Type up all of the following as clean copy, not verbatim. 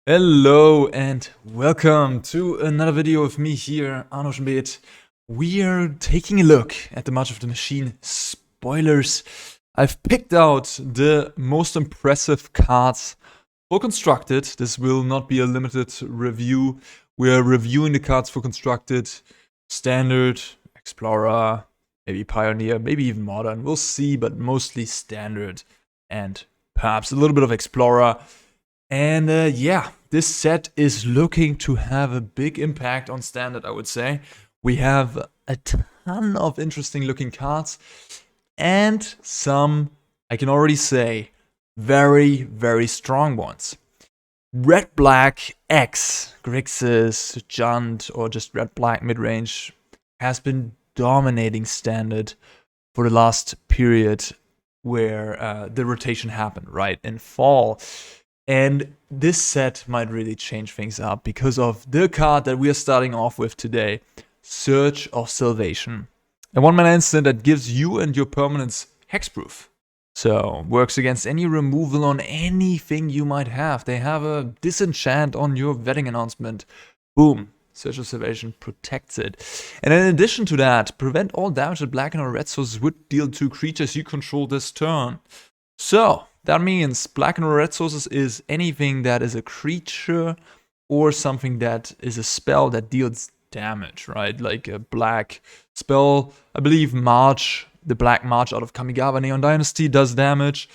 Hello and welcome to another video of me here, Arne Huschenbeth. We are taking a look at the March of the Machine spoilers. I've picked out the most impressive cards for Constructed. This will not be a limited review. We're reviewing the cards for Constructed, Standard, Explorer, maybe Pioneer, maybe even Modern. We'll see, but mostly Standard and perhaps a little bit of Explorer. And yeah, this set is looking to have a big impact on Standard, I would say. We have a ton of interesting looking cards and some, I can already say, very, very strong ones. Red-Black X, Grixis, Junt, or just Red-Black midrange has been dominating Standard for the last period where the rotation happened, right, in fall. And this set might really change things up because of the card that we are starting off with today, Search of Salvation. A 1-mana instant that gives you and your permanents hexproof. So, works against any removal on anything you might have. They have a disenchant on your vetting announcement. Boom. Search of Salvation protects it. And in addition to that, prevent all damage that black and or red sources would deal to creatures you control this turn. So, that means black and red sources is anything that is a creature or something that is a spell that deals damage, right? Like a black spell, I believe March, the Black March out of Kamigawa Neon Dynasty does damage.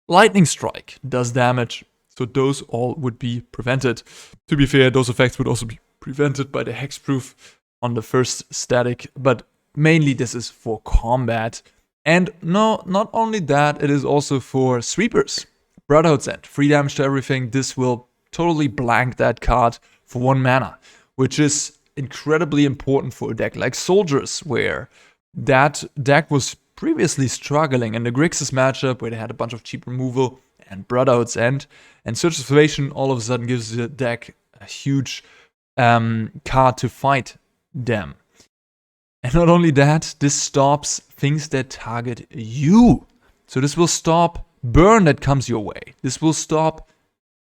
Lightning Strike does damage. So those all would be prevented. To be fair, those effects would also be prevented by the hexproof on the first static, but mainly this is for combat. And no, not only that, it is also for sweepers. Brotherhood's End, 3 damage to everything. This will totally blank that card for 1 mana, which is incredibly important for a deck like Soldiers, where that deck was previously struggling in the Grixis matchup, where they had a bunch of cheap removal and Brotherhood's End. And Search of Salvation all of a sudden gives the deck a huge card to fight them. And not only that, this stops things that target you. So this will stop burn that comes your way. This will stop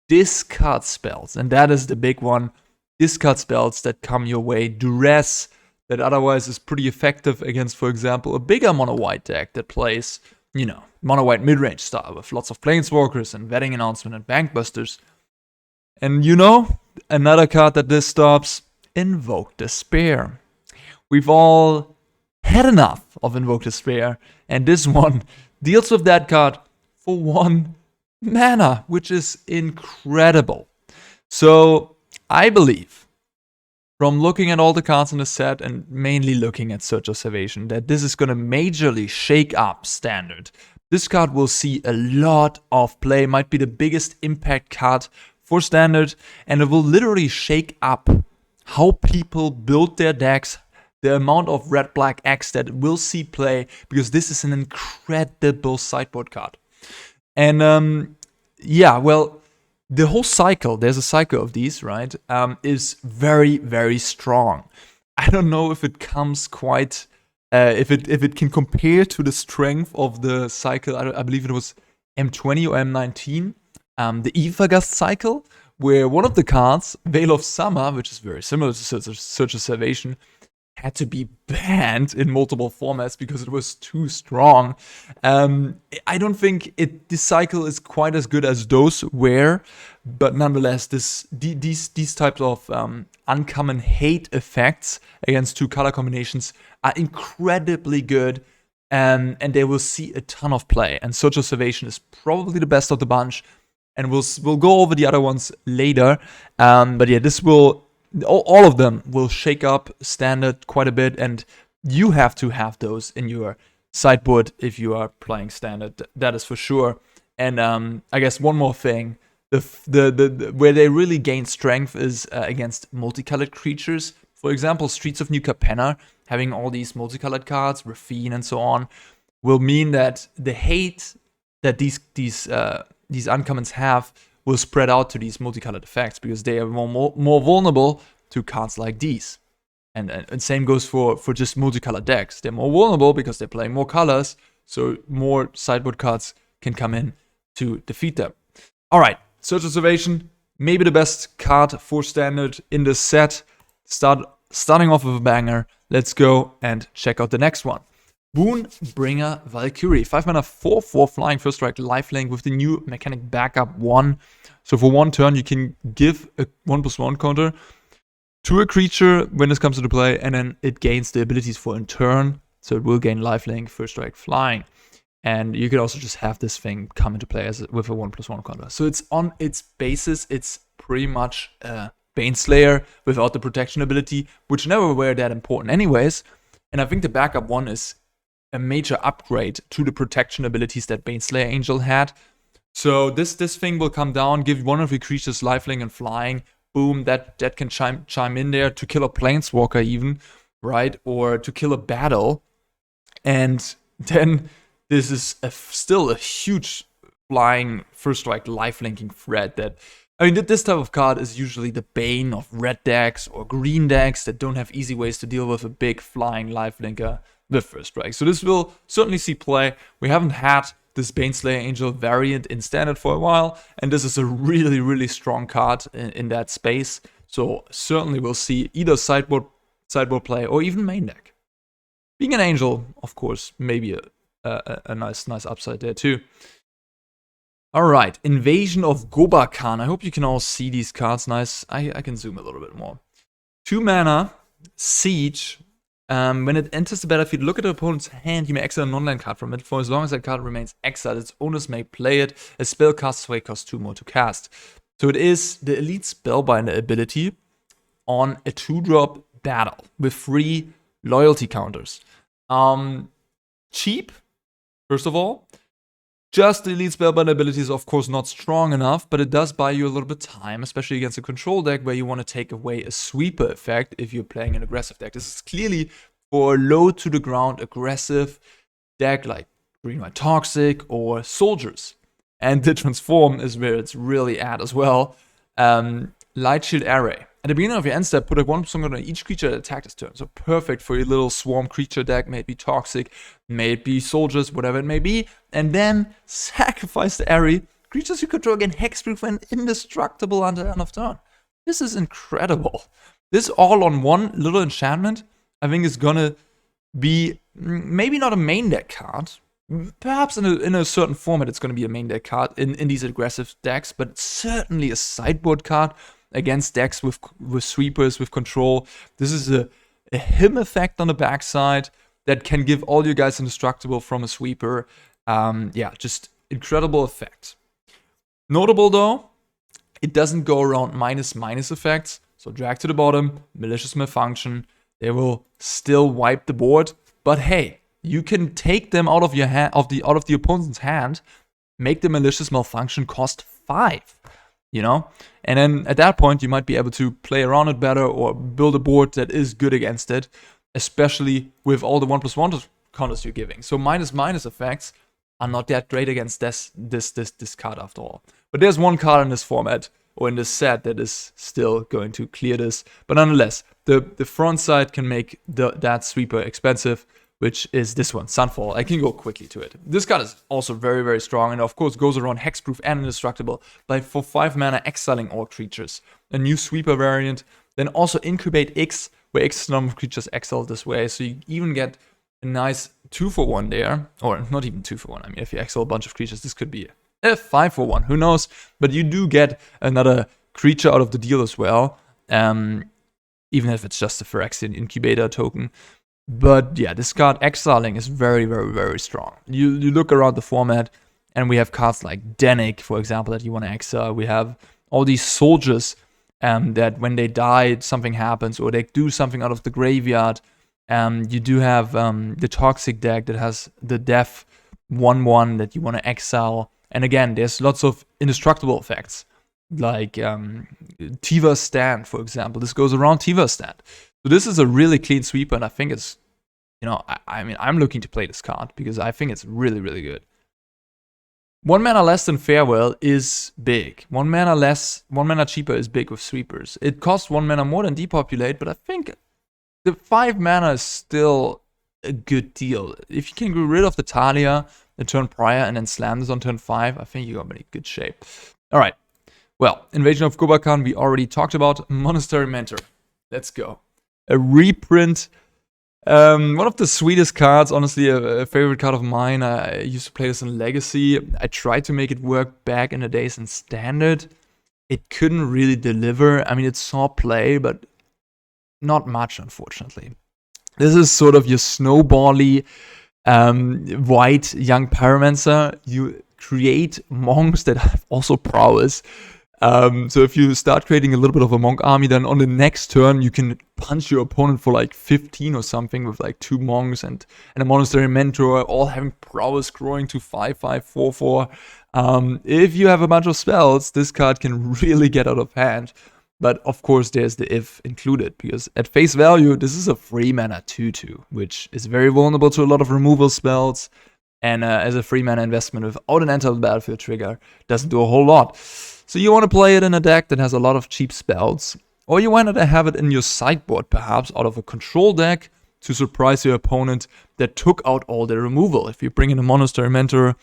discard spells. And that is the big one. Discard spells that come your way. Duress that otherwise is pretty effective against, for example, a bigger mono-white deck that plays, you know, mono-white midrange style with lots of Planeswalkers and Vetting Announcement and Bankbusters. And you know, another card that this stops, Invoke Despair. We've all had enough of Invoke Despair, and this one deals with that card for 1 mana, which is incredible. So, I believe, from looking at all the cards in the set, and mainly looking at Search of Salvation, that this is going to majorly shake up Standard. This card will see a lot of play, might be the biggest impact card for Standard, and it will literally shake up how people build their decks, the amount of Red-Black X that will see play, because this is an incredible sideboard card. And yeah, well, the whole cycle, there's a cycle of these, right, is very, very strong. I don't know if it comes quite, if it can compare to the strength of the cycle, I believe it was M20 or M19, the Ethagast cycle, where one of the cards, Veil of Summer, which is very similar to Search of Salvation, had to be banned in multiple formats because it was too strong. I don't think this cycle is quite as good as those were, but nonetheless, these types of uncommon hate effects against 2 color combinations are incredibly good, and they will see a ton of play. And Search of Salvation is probably the best of the bunch, and we'll go over the other ones later. But yeah, this will. All of them will shake up Standard quite a bit, and you have to have those in your sideboard if you are playing Standard. That is for sure. And I guess one more thing, the where they really gain strength is against multicolored creatures. For example, Streets of New Capenna, having all these multicolored cards, Rafine and so on, will mean that the hate that these uncommons have will spread out to these multicolored effects because they are more vulnerable to cards like these. And same goes for just multicolored decks. They're more vulnerable because they're playing more colors, so more sideboard cards can come in to defeat them. Alright, Search of Salvation, maybe the best card for standard in the set. Starting off with a banger. Let's go and check out the next one. Boon-Bringer Valkyrie. 5 mana, 4/4 flying, first strike, lifelink with the new mechanic backup 1. So for 1 turn, you can give a 1/1 counter to a creature when this comes into play, and then it gains the abilities for a turn. So it will gain lifelink, first strike, flying. And you can also just have this thing come into play with a 1/1 counter. So it's on its basis, it's pretty much a Baneslayer without the protection ability, which never were that important anyways. And I think the backup 1 is a major upgrade to the protection abilities that Baneslayer Angel had. So this thing will come down, give one of your creatures lifelink and flying. Boom, that can chime in there to kill a planeswalker even, right? Or to kill a battle. And then this is still a huge flying first strike lifelinking threat that, I mean, this type of card is usually the bane of red decks or green decks that don't have easy ways to deal with a big flying lifelinker with first strike. So this will certainly see play. We haven't had this Baneslayer Angel variant in standard for a while, and this is a really, really strong card in that space. So certainly we'll see either sideboard play or even main deck. Being an angel, of course, maybe a nice upside there too. Alright, Invasion of Gobakan. I hope you can all see these cards nice. I can zoom a little bit more. 2 mana, Siege. When it enters the battlefield, look at the opponent's hand. You may exile a non-land card from it. For as long as that card remains exiled, its owners may play it. A spell casts away costs 2 more to cast. So it is the Elite Spellbinder ability on a 2-drop battle with 3 loyalty counters. Cheap, first of all. Just the Elite Spellbinder ability is of course not strong enough, but it does buy you a little bit of time, especially against a control deck where you want to take away a sweeper effect if you're playing an aggressive deck. This is clearly for a low to the ground aggressive deck like Green-White Toxic or Soldiers. And the Transform is where it's really at as well. Light Shield Array. At the beginning of your end step, put a 1% on each creature that attacked this turn. So perfect for your little swarm creature deck. May it be Toxic, may it be Soldiers, whatever it may be. And then sacrifice the array. Creatures you control again hexproof and indestructible until end of turn. This is incredible. This all on one little enchantment, I think is gonna be maybe not a main deck card. Perhaps in a certain format it's gonna be a main deck card in these aggressive decks, but certainly a sideboard card against decks with sweepers, with control. This is a him effect on the backside that can give all you guys indestructible from a sweeper. Yeah, just incredible effect. Notable though, it doesn't go around minus effects. So drag to the bottom, malicious malfunction. They will still wipe the board. But hey, you can take them out of your hand, out of the opponent's hand, make the malicious malfunction cost 5. You know? And then at that point, you might be able to play around it better or build a board that is good against it, especially with all the 1/1 counters you're giving. So minus effects are not that great against this card after all. But there's one card in this format or in this set that is still going to clear this. But nonetheless, the front side can make that sweeper expensive, which is this one, Sunfall. I can go quickly to it. This card is also very, very strong, and of course goes around hexproof and indestructible by for 5 mana exiling all creatures. A new sweeper variant. Then also Incubate X, where X is the number of creatures exiled this way. So you even get a nice 2-for-1 there. Or not even 2-for-1. I mean, if you exile a bunch of creatures, this could be a 5-for-1. Who knows? But you do get another creature out of the deal as well. Even if it's just a Phyrexian Incubator token. But yeah, this card exiling is very, very, very strong. You look around the format, and we have cards like Denick, for example, that you want to exile. We have all these soldiers that when they die, something happens, or they do something out of the graveyard. You do have the Toxic deck that has the Death 1/1 that you want to exile. And again, there's lots of indestructible effects, like Tiva's Stand, for example. This goes around Tiva's Stand. So this is a really clean sweeper, and I think it's, you know, I mean, I'm looking to play this card because I think it's really, really good. 1 mana less than Farewell is big. 1 mana cheaper is big with sweepers. It costs 1 mana more than Depopulate, but I think the 5 mana is still a good deal. If you can get rid of the Talia the turn prior and then slam this on turn 5, I think you're in good shape. Alright, Well, Invasion of Kubakan we already talked about. Monastery Mentor. Let's go. A reprint. One of the sweetest cards, honestly, a favorite card of mine. I used to play this in Legacy. I tried to make it work back in the days in Standard. It couldn't really deliver. I mean, it saw play, but not much, unfortunately. This is sort of your snowbally white young pyromancer. You create monks that have also prowess. So if you start creating a little bit of a monk army, then on the next turn you can punch your opponent for like 15 or something with like 2 monks and a Monastery Mentor, all having prowess growing to 5/5, 4/4. If you have a bunch of spells, this card can really get out of hand. But of course there's the if included, because at face value this is a free mana 2/2, which is very vulnerable to a lot of removal spells. And as a free mana investment without an enter the battlefield trigger, doesn't do a whole lot. So you want to play it in a deck that has a lot of cheap spells, or you want to have it in your sideboard, perhaps out of a control deck, to surprise your opponent that took out all their removal. If you bring in a Monastery Mentor,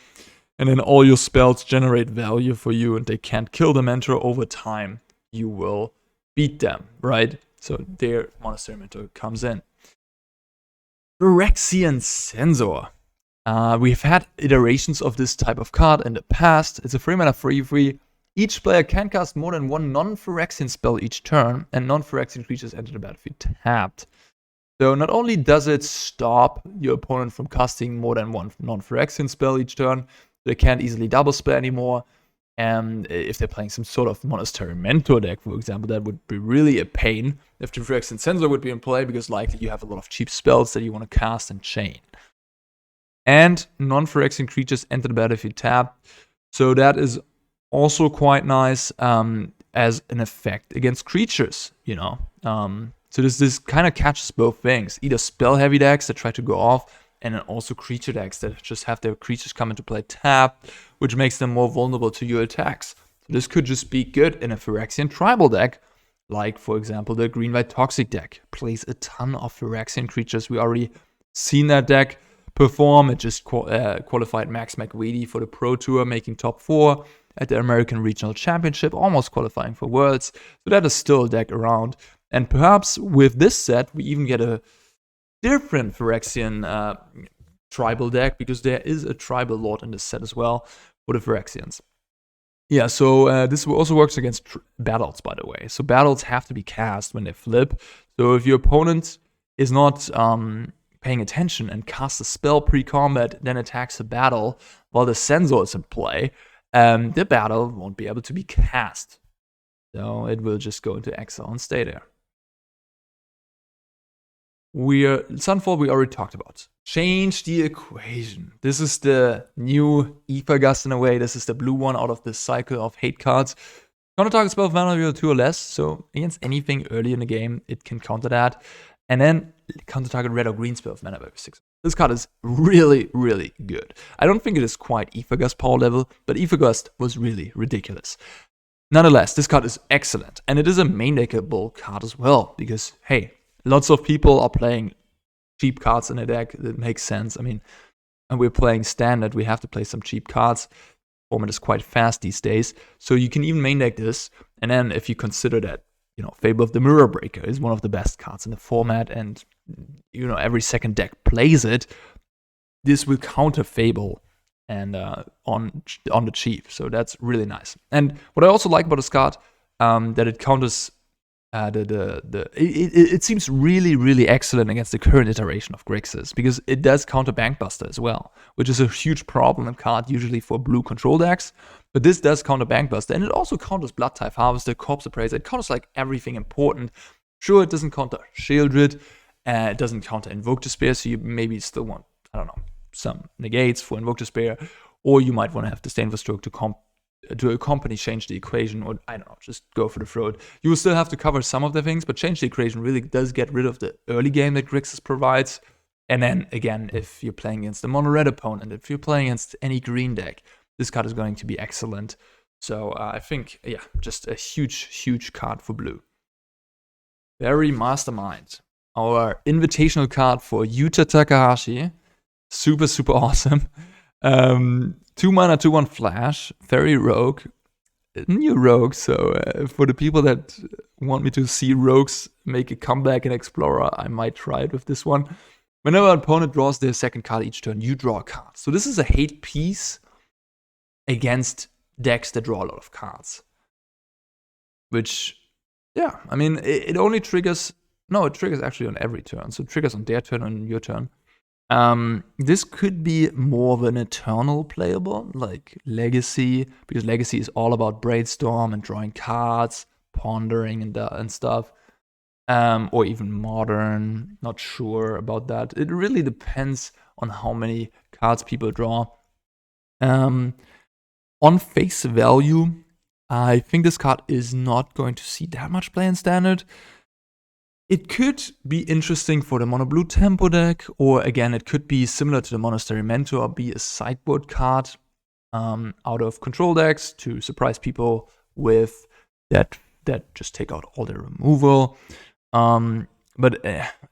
and then all your spells generate value for you, and they can't kill the Mentor over time, you will beat them, right? So their Monastery Mentor comes in. Phyrexian Censor. We've had iterations of this type of card in the past. It's a 3 mana 3/3. Each player can cast more than 1 non-Phyrexian spell each turn, and non-Phyrexian creatures enter the battlefield tapped. So not only does it stop your opponent from casting more than 1 non-Phyrexian spell each turn, they can't easily double spell anymore. And if they're playing some sort of Monastery Mentor deck, for example, that would be really a pain if the Phyrexian Censor would be in play, because likely you have a lot of cheap spells that you want to cast and chain. And non-Phyrexian creatures enter the battlefield tapped. So that is also quite nice as an effect against creatures, you know. So this kind of catches both things. Either spell-heavy decks that try to go off, and then also creature decks that just have their creatures come into play tapped, which makes them more vulnerable to your attacks. So this could just be good in a Phyrexian tribal deck, like, for example, the Green-White Toxic deck. Plays a ton of Phyrexian creatures. We already seen that deck perform. It just qualified Max McWeedy for the Pro Tour, making top 4 at the American Regional Championship, almost qualifying for Worlds. So that is still a deck around. And perhaps with this set, we even get a different Phyrexian tribal deck, because there is a tribal lord in this set as well for the Phyrexians. Yeah, so this also works against battles, by the way. So battles have to be cast when they flip. So if your opponent is not paying attention and casts a spell pre-combat, then attacks a battle while the Censor is in play, the battle won't be able to be cast. So it will just go into exile and stay there. Sunfall we already talked about. Change the equation. This is the new Aethergust in a way. This is the blue one out of this cycle of hate cards. Counter target spell of mana 2 or less, so against anything early in the game, it can counter that. And then counter target red or green spell of mana 6. This card is really, really good. I don't think it is quite Aethergust power level, but Aethergust was really ridiculous. Nonetheless, this card is excellent, and it is a main deckable card as well, because, hey, lots of people are playing cheap cards in a deck. That makes sense. I mean, and we're playing Standard, we have to play some cheap cards. Format is quite fast these days, so you can even main deck this, and then if you consider that, you know, Fable of the Mirror Breaker is one of the best cards in the format, and, you know, every second deck plays it, this will counter Fable and on the cheap, so that's really nice. And what I also like about this card, that it counters it seems really, really excellent against the current iteration of Grixis, because it does counter Bankbuster as well, which is a huge problem in card usually for blue control decks. But this does counter Bankbuster, and it also counters Blood Type Harvester, Corpse Appraiser. It counters like everything important. Sure, it doesn't counter Sheoldred, it doesn't counter Invoke Despair, so you maybe still want, I don't know, some negates for Invoke Despair, or you might want to have Disdainful Stroke to accompany change the equation, or I don't know, just go for the throat. You will still have to cover some of the things, but change the equation really does get rid of the early game that Grixis provides. And then again, if you're playing against a mono red opponent, if you're playing against any green deck, this card is going to be excellent. So I think, yeah, just a huge, huge card for blue. Faerie Mastermind, our invitational card for Yuta Takahashi. Super, super awesome. 2 mana, 2/1 flash, Fairy Rogue. new rogue, so for the people that want me to see rogues make a comeback in Explorer, I might try it with this one. Whenever an opponent draws their second card each turn, you draw a card. So this is a hate piece against decks that draw a lot of cards. Which, yeah, I mean, it only triggers... No, it triggers actually on every turn. So it triggers on their turn and on your turn. This could be more of an eternal playable, like Legacy, because Legacy is all about brainstorm and drawing cards, pondering and stuff. Or even Modern, not sure about that. It really depends on how many cards people draw. On face value, I think this card is not going to see that much play in Standard. It could be interesting for the mono blue tempo deck, or again, it could be similar to the Monastery Mentor, be a sideboard card out of control decks to surprise people with that just take out all their removal. But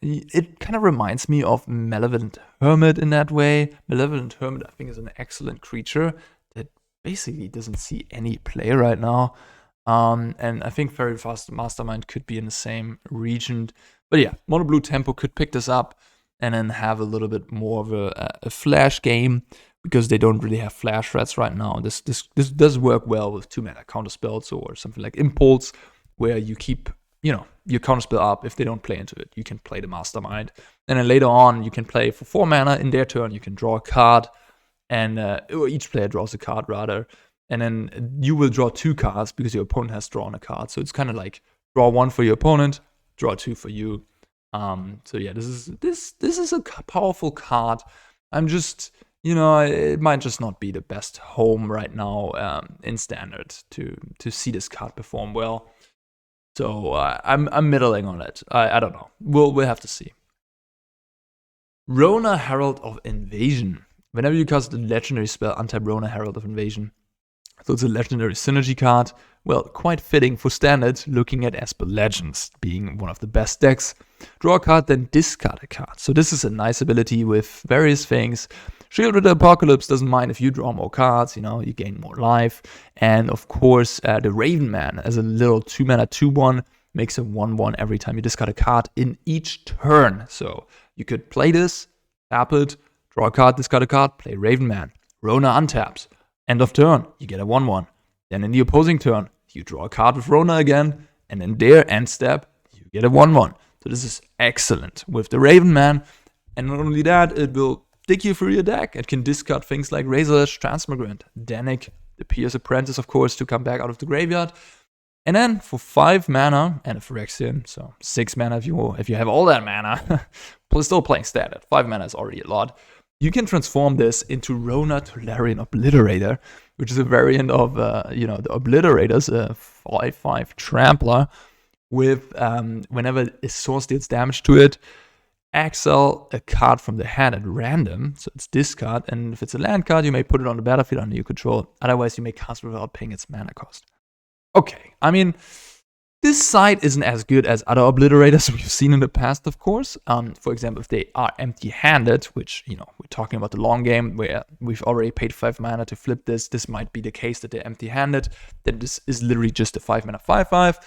it kind of reminds me of Malevolent Hermit in that way. Malevolent Hermit, I think, is an excellent creature that basically doesn't see any play right now. And I think Faerie Mastermind could be in the same region. But yeah, Mono Blue Tempo could pick this up and then have a little bit more of a flash game, because they don't really have flash threats right now. This does work well with 2-mana counterspells or something like Impulse, where you keep, your counterspell up. If they don't play into it, you can play the Mastermind. And then later on, you can play for 4 mana in their turn. You can draw a card, and or each player draws a card, rather. And then you will draw 2 cards because your opponent has drawn a card. So it's kind of like draw 1 for your opponent, draw 2 for you. So yeah, this is a powerful card. I'm just, it might just not be the best home right now in Standard to see this card perform well. So I'm middling on it. I don't know. We'll have to see. Rona, Herald of Invasion. Whenever you cast a legendary spell, untap Rona, Herald of Invasion. So it's a legendary synergy card. Well, quite fitting for Standard, looking at Esper Legends being one of the best decks. Draw a card, then discard a card. So this is a nice ability with various things. Sheoldred the Apocalypse doesn't mind if you draw more cards, you gain more life. And of course, the Raven Man as a little 2-mana 2/1 makes a 1/1 every time you discard a card in each turn. So you could play this, tap it, draw a card, discard a card, play Raven Man. Rona untaps. End of turn, you get a 1/1. Then in the opposing turn, you draw a card with Rona again, and in their end step, you get a 1/1. So this is excellent with the Raven Man. And not only that, it will dig you through your deck. It can discard things like Razorlash, Transmigrant, Danik, the Pierce Apprentice, of course, to come back out of the graveyard. And then for 5 mana and a Phyrexian, so 6 mana if you have all that mana, still playing Standard. 5 mana is already a lot. You can transform this into Rona Tolarian Obliterator, which is a variant of, the Obliterators, a 5/5 Trampler, with whenever a source deals damage to it, exile a card from the hand at random, so it's discard, and if it's a land card, you may put it on the battlefield under your control. Otherwise, you may cast without paying its mana cost. Okay, I mean, this side isn't as good as other Obliterators we've seen in the past, of course. For example, if they are empty-handed, which, we're talking about the long game, where we've already paid 5 mana to flip this. This might be the case that they're empty-handed. Then this is literally just a 5 mana 5/5.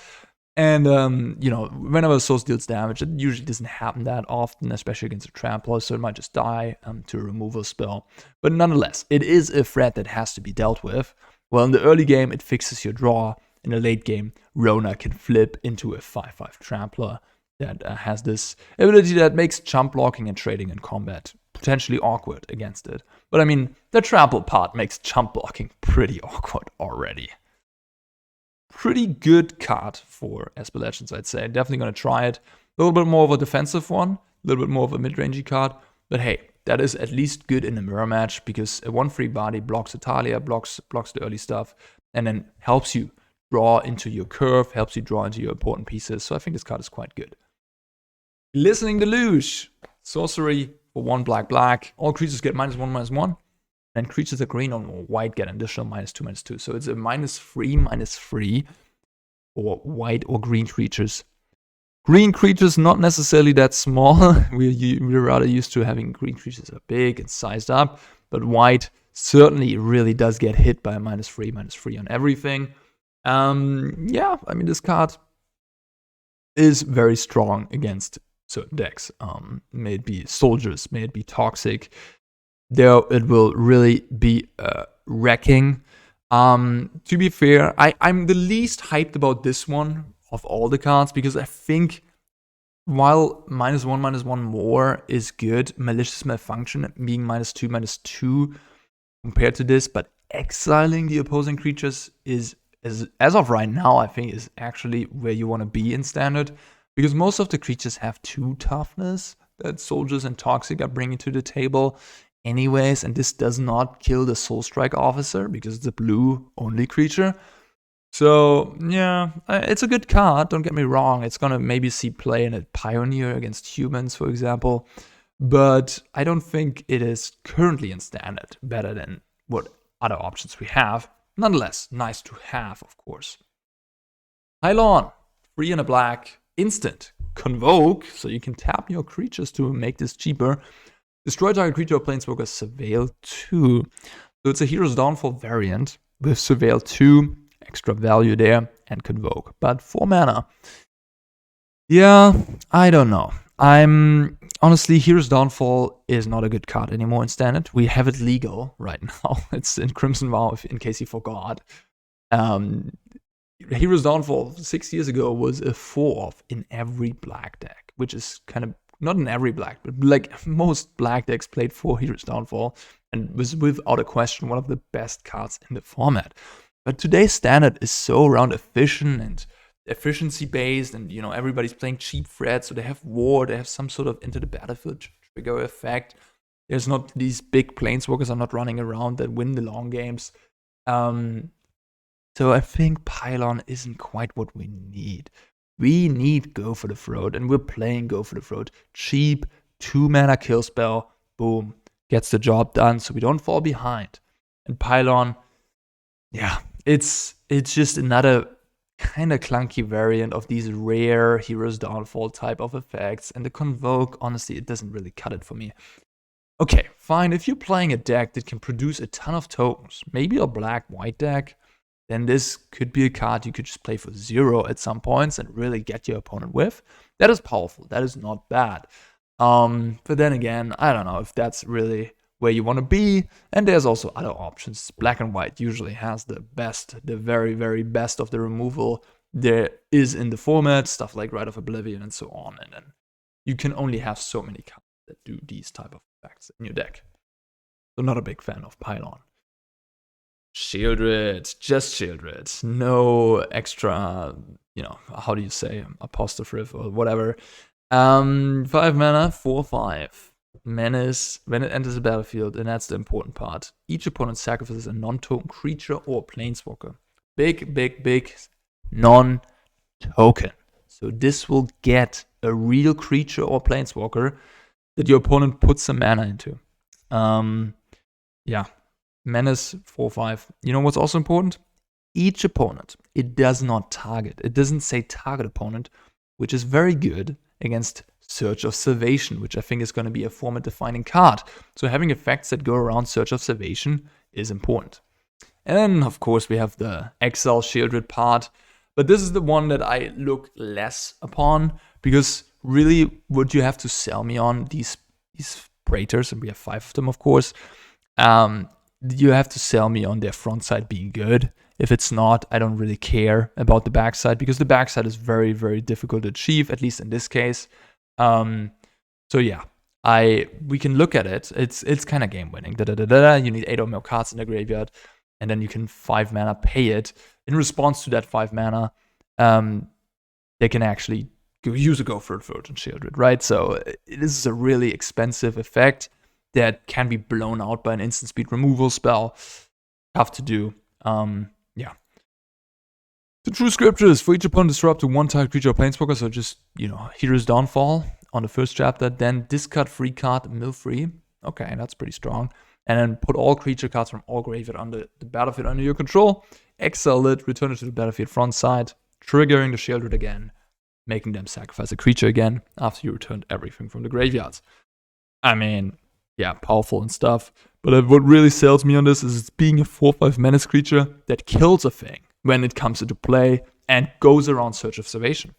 And, whenever a source deals damage, it usually doesn't happen that often, especially against a Trampler, so it might just die to a removal spell. But nonetheless, it is a threat that has to be dealt with. Well, in the early game, it fixes your draw. In the late game, Rona can flip into a 5/5 Trampler that has this ability that makes chump blocking and trading in combat potentially awkward against it. But I mean, the trample part makes chump blocking pretty awkward already. Pretty good card for Esper Legends, I'd say. Definitely going to try it. A little bit more of a defensive one, a little bit more of a mid-rangey card. But hey, that is at least good in a mirror match, because a 1/3 body blocks Italia, blocks the early stuff, and then helps you draw into your curve, helps you draw into your important pieces. So I think this card is quite good. Listening Deluge. Sorcery for 1 black. All creatures get -1/-1. And creatures that green or white get an additional -2/-2. So it's a -3/-3 for white or green creatures. Green creatures not necessarily that small. We're rather used to having green creatures that are big and sized up. But white certainly really does get hit by a -3/-3 on everything. Yeah, I mean, this card is very strong against certain decks. May it be soldiers, may it be toxic. There it will really be wrecking. To be fair, I'm the least hyped about this one of all the cards because I think while -1/-1 more is good, Malicious Malfunction being -2/-2 compared to this, but exiling the opposing creatures is as of right now, I think is actually where you want to be in Standard, because most of the creatures have 2 toughness that soldiers and toxic are bringing to the table anyways, and this does not kill the Soul Strike Officer because it's a blue only creature. So yeah, it's a good card, don't get me wrong. It's gonna maybe see play in a Pioneer against humans, for example, but I don't think it is currently in Standard better than what other options we have. Nonetheless, nice to have, of course. Pylon, 3 and a black, instant, Convoke, so you can tap your creatures to make this cheaper. Destroy target creature or planeswalker, Surveil 2. So it's a Hero's Downfall variant with Surveil 2, extra value there, and Convoke. But 4 mana. Yeah, I don't know. Honestly, Hero's Downfall is not a good card anymore in Standard. We have it legal right now. It's in Crimson Vow, in case you forgot. Hero's Downfall 6 years ago was a 4-off in every black deck, which is kind of, not in every black, but like most black decks played 4 Hero's Downfall, and was without a question one of the best cards in the format. But today's Standard is so around efficient and efficiency based, and you know, everybody's playing cheap threats, so they have war, they have some sort of into the battlefield trigger effect. There's not these big planeswalkers are not running around that win the long games. So I think Pylon isn't quite what we need. We need Go for the Throat, and we're playing Go for the Throat. Cheap, 2 mana kill spell, boom, gets the job done so we don't fall behind. And Pylon, yeah, it's just another kind of clunky variant of these rare Hero's Downfall type of effects, and the Convoke, honestly, it doesn't really cut it for me. Okay, fine, if you're playing a deck that can produce a ton of tokens, maybe a black-white deck, then this could be a card you could just play for 0 at some points and really get your opponent with. That is powerful, that is not bad. But then again, I don't know if that's really where you want to be, and there's also other options. Black and white usually has the best, the very, very best of the removal there is in the format, stuff like Rite of Oblivion and so on, and then you can only have so many cards that do these type of effects in your deck. So not a big fan of Pylon. Sheoldred, just Sheoldred, no extra, you know, how do you say, apostrophe or whatever. 5 mana, 4/5. Menace, when it enters the battlefield, and that's the important part, each opponent sacrifices a non-token creature or planeswalker. Big, big, big non-token. So this will get a real creature or planeswalker that your opponent puts some mana into. Yeah, Menace, 4/5. You know what's also important? Each opponent, it does not target. It doesn't say target opponent, which is very good against Search of Salvation, which I think is going to be a format-defining card. So having effects that go around Search of Salvation is important. And then, of course, we have the Exile Sheoldred part. But this is the one that I look less upon, because really what you have to sell me on, these Praetors, and we have 5 of them, of course, you have to sell me on their front side being good. If it's not, I don't really care about the backside, because the backside is very, very difficult to achieve, at least in this case. So yeah, we can look at it. It's kind of game winning. You need 8 or more cards in the graveyard, and then you can 5 mana pay it. In response to that 5 mana, they can actually use a Go for the Throat and Sheoldred, right? So this is a really expensive effect that can be blown out by an instant speed removal spell. Tough to do. Yeah. The true scriptures: for each opponent disrupt to 1 target creature or planeswalker, so just, you know, Hero's Downfall on the first chapter, then discard 3 card, mill 3. Okay, that's pretty strong. And then put all creature cards from all graveyard under the battlefield under your control, exile it, return it to the battlefield front side, triggering the Sheoldred again, making them sacrifice a creature again after you returned everything from the graveyards. I mean, yeah, powerful and stuff. But what really sells me on this is it's being a 4/5 menace creature that kills a thing. when it comes into play and goes around Search Observation.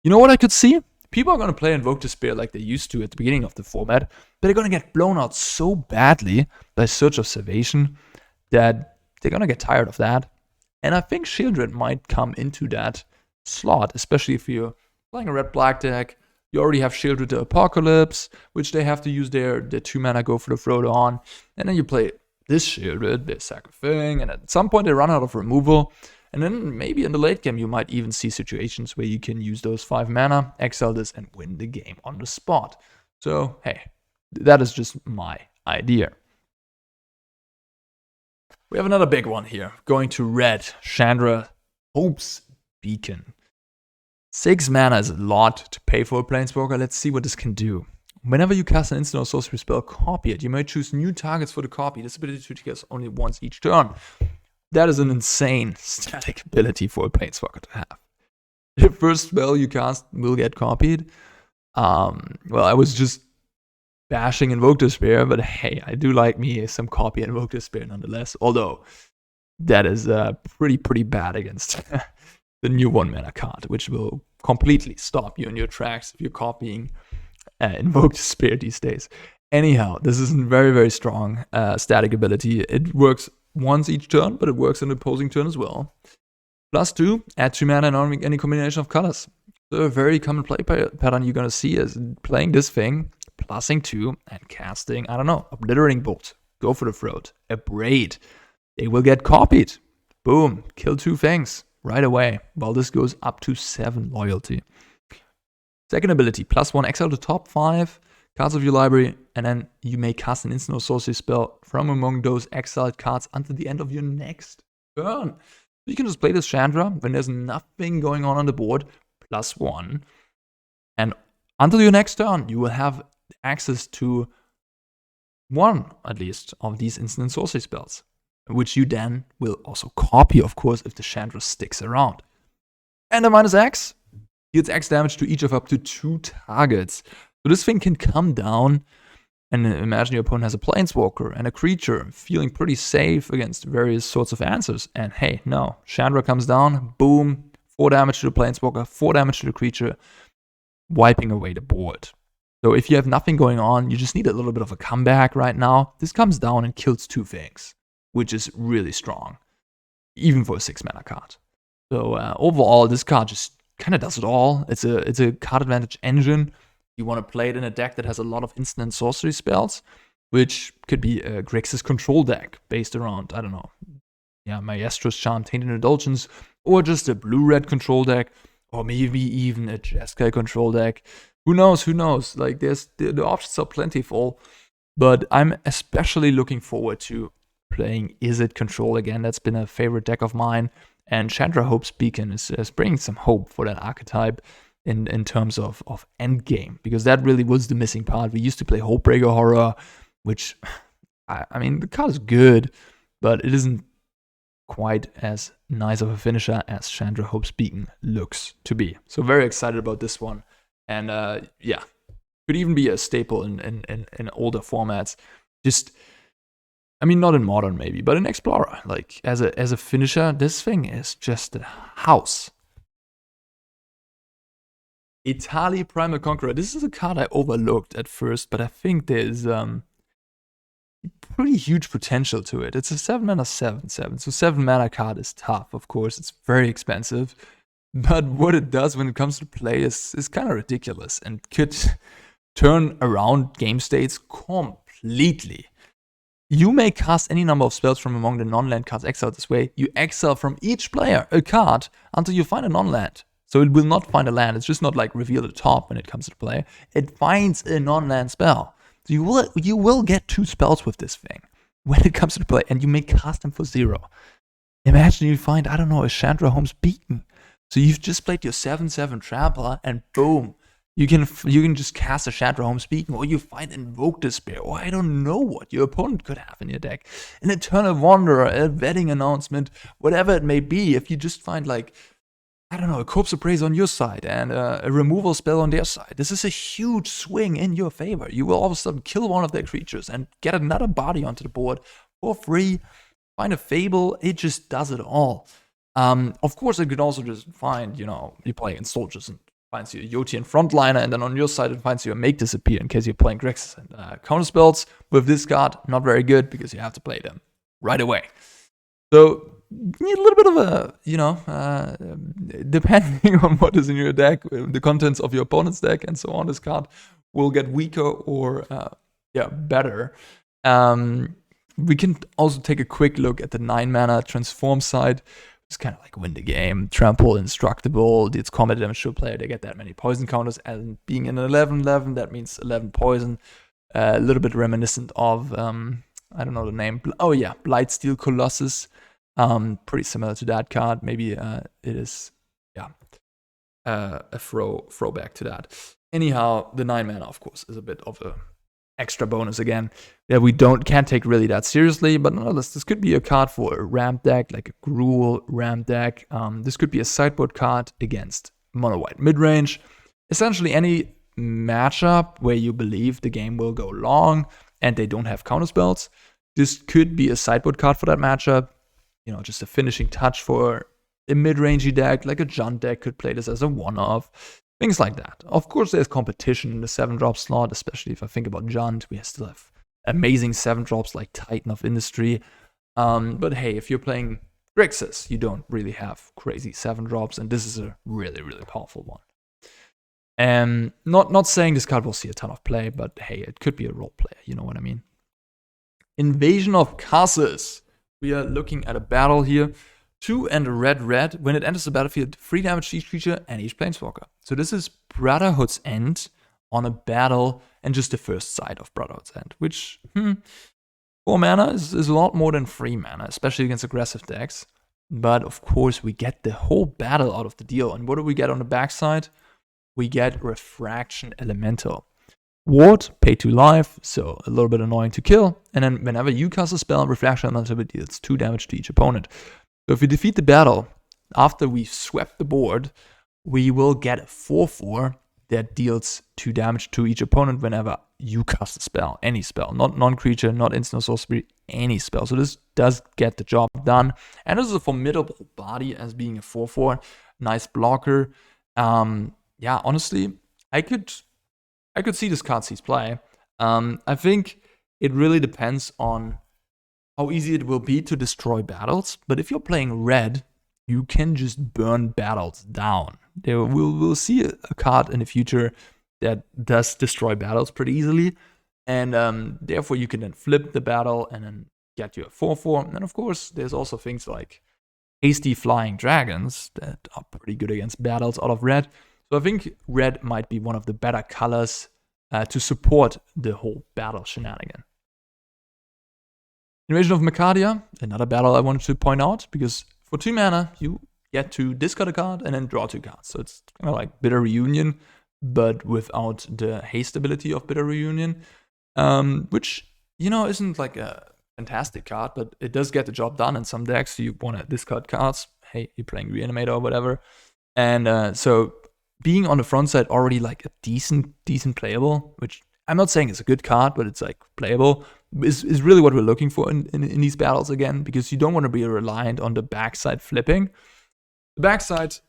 You know what I could see? People are going to play Invoke Despair like they used to at the beginning of the format, but they're going to get blown out so badly by Search Observation that they're going to get tired of that. And I think Sheoldred might come into that slot, especially if you're playing a red-black deck. You already have Sheoldred the Apocalypse, which they have to use their 2-mana go for the throat on. And then you play this Sheoldred, they sack a thing, and at some point they run out of removal. And then maybe in the late game you might even see situations where you can use those 5 mana, exile this, and win the game on the spot. So, hey, that is just my idea. We have another big one here. Going to red, Chandra, Hope's Beacon. 6 mana is a lot to pay for a Planeswalker. Let's see what this can do. Whenever you cast an instant or sorcery spell, copy it. You may choose new targets for the copy. This ability triggers only once each turn. That is an insane static ability for a Planeswalker to have. The first spell you cast will get copied. Well, I was just bashing Invoke Despair, but hey, I do like me some copy Invoke Despair nonetheless. Although, that is pretty bad against the new 1-mana card, which will completely stop you in your tracks if you're copying Invoke Despair these days. Anyhow, this is a very strong static ability. It works once each turn, but it works in the opposing turn as well. +2, add 2 mana in any combination of colors. So a very common play pattern you're going to see is playing this thing, +ing 2, and casting, I don't know, Obliterating Bolt, go for the throat, Abrade. They will get copied. Boom, kill 2 things right away, while this goes up to 7 loyalty. Second ability, +1, exile the top 5 cards of your library, and then you may cast an instant or sorcery spell from among those exiled cards until the end of your next turn. You can just play this Chandra when there's nothing going on the board, +1. And until your next turn, you will have access to 1, at least, of these instant and sorcery spells, which you then will also copy, of course, if the Chandra sticks around. And the -X deals X damage to each of up to 2 targets. So this thing can come down, and imagine your opponent has a Planeswalker and a creature feeling pretty safe against various sorts of answers. And hey, no, Chandra comes down, boom, 4 damage to the Planeswalker, 4 damage to the creature, wiping away the board. So if you have nothing going on, you just need a little bit of a comeback right now. This comes down and kills 2 things, which is really strong, even for a 6-mana card. So overall, this card just kind of does it all. It's a card advantage engine. You want to play it in a deck that has a lot of instant and sorcery spells, which could be a Grixis control deck based around, I don't know, Maestro's Charm, Tainted Indulgence, or just a blue-red control deck, or maybe even a Jeskai control deck. Who knows? Like, the options are plentiful, but I'm especially looking forward to playing Izzet Control again. That's been a favorite deck of mine, and Chandra Hope's Beacon is bringing some hope for that archetype in terms of endgame, because that really was the missing part. We used to play Hopebreaker Horror, which, I mean, the card is good, but it isn't quite as nice of a finisher as Chandra Hope's Beacon looks to be. So very excited about this one. And could even be a staple in older formats. Just, I mean, not in Modern maybe, but in Explorer. Like, as a finisher, this thing is just a house. Etali Primal Conqueror. This is a card I overlooked at first, but I think there's pretty huge potential to it. It's a 7-mana 7/7, so 7-mana card is tough, of course. It's very expensive, but what it does when it comes to play is kind of ridiculous and could turn around game states completely. You may cast any number of spells from among the non-land cards exiled this way. You exile from each player a card until you find a non-land. So it will not find a land. It's just not like reveal the top when it comes to play. It finds a non-land spell. So you will get 2 spells with this thing when it comes to play, and you may cast them for 0. Imagine you find, I don't know, a Chandra Hope's Beacon. So you've just played your 7/7 Trampler, and boom, you can just cast a Chandra Hope's Beacon, or you find Invoke Despair, or I don't know what your opponent could have in your deck. An Eternal Wanderer, a Wedding Announcement, whatever it may be. If you just find, like, I don't know, a Corpse Appraise on your side and a removal spell on their side. This is a huge swing in your favor. You will all of a sudden kill one of their creatures and get another body onto the board for free. Find a Fable, it just does it all. Of course, it could also just find, you know, you play against soldiers and finds you a Yotian frontliner, and then on your side it finds you a Make Disappear in case you're playing Grixis. And counter spells with this card, not very good because you have to play them right away. So you need a little bit of a, you know, depending on what is in your deck, the contents of your opponent's deck and so on, this card will get weaker or, better. We can also take a quick look at the 9-mana transform side. It's kind of like win the game, trample, indestructible, deals combat damage to a player, they get that many poison counters, and being an 11/11, that means 11 poison. A little bit reminiscent of, I don't know the name, Blightsteel Colossus. Pretty similar to that card. Maybe it is, a throwback to that. Anyhow, the 9-mana, of course, is a bit of a extra bonus again that we can't take really that seriously, but nonetheless, this could be a card for a ramp deck, like a Gruul ramp deck. This could be a sideboard card against mono white midrange. Essentially, any matchup where you believe the game will go long and they don't have counterspells, this could be a sideboard card for that matchup. You know, just a finishing touch for a mid-rangey deck, like a Junt deck could play this as a one-off. Things like that. Of course, there's competition in the 7-drop slot, especially if I think about Junt. We still have amazing 7-drops like Titan of Industry. But hey, if you're playing Grixis, you don't really have crazy 7-drops, and this is a really, really powerful one. And not saying this card will see a ton of play, but hey, it could be a role player, you know what I mean? Invasion of Castles. We are looking at a battle here. 2 and a red. When it enters the battlefield, 3 damage to each creature and each planeswalker. So this is Brotherhood's End on a battle and just the first side of Brotherhood's End, which 4 mana is a lot more than 3 mana, especially against aggressive decks. But of course, we get the whole battle out of the deal. And what do we get on the backside? We get Refraction Elemental. Ward, pay 2 life, so a little bit annoying to kill. And then whenever you cast a spell, Refraction Elemental deals 2 damage to each opponent. So if we defeat the battle, after we've swept the board, we will get a 4/4 that deals 2 damage to each opponent whenever you cast a spell, any spell, not non-creature, not instant or sorcery, any spell. So this does get the job done. And this is a formidable body as being a 4/4, nice blocker. Honestly, I could see this card sees play. I think it really depends on how easy it will be to destroy battles. But if you're playing red, you can just burn battles down. We'll see a card in the future that does destroy battles pretty easily. And therefore, you can then flip the battle and then get you a 4/4. And then, of course, there's also things like hasty flying dragons that are pretty good against battles out of red. So I think red might be one of the better colors to support the whole battle shenanigan. Invasion of Mercadia, another battle I wanted to point out, because for 2 mana, you get to discard a card and then draw 2 cards. So it's kind of like Bitter Reunion, but without the haste ability of Bitter Reunion, which, you know, isn't like a fantastic card, but it does get the job done in some decks. So you want to discard cards. Hey, you're playing Reanimator or whatever. And so being on the front side already like a decent playable, which I'm not saying it's a good card, but it's like playable, is really what we're looking for in these battles again, because you don't want to be reliant on the backside flipping. The backside,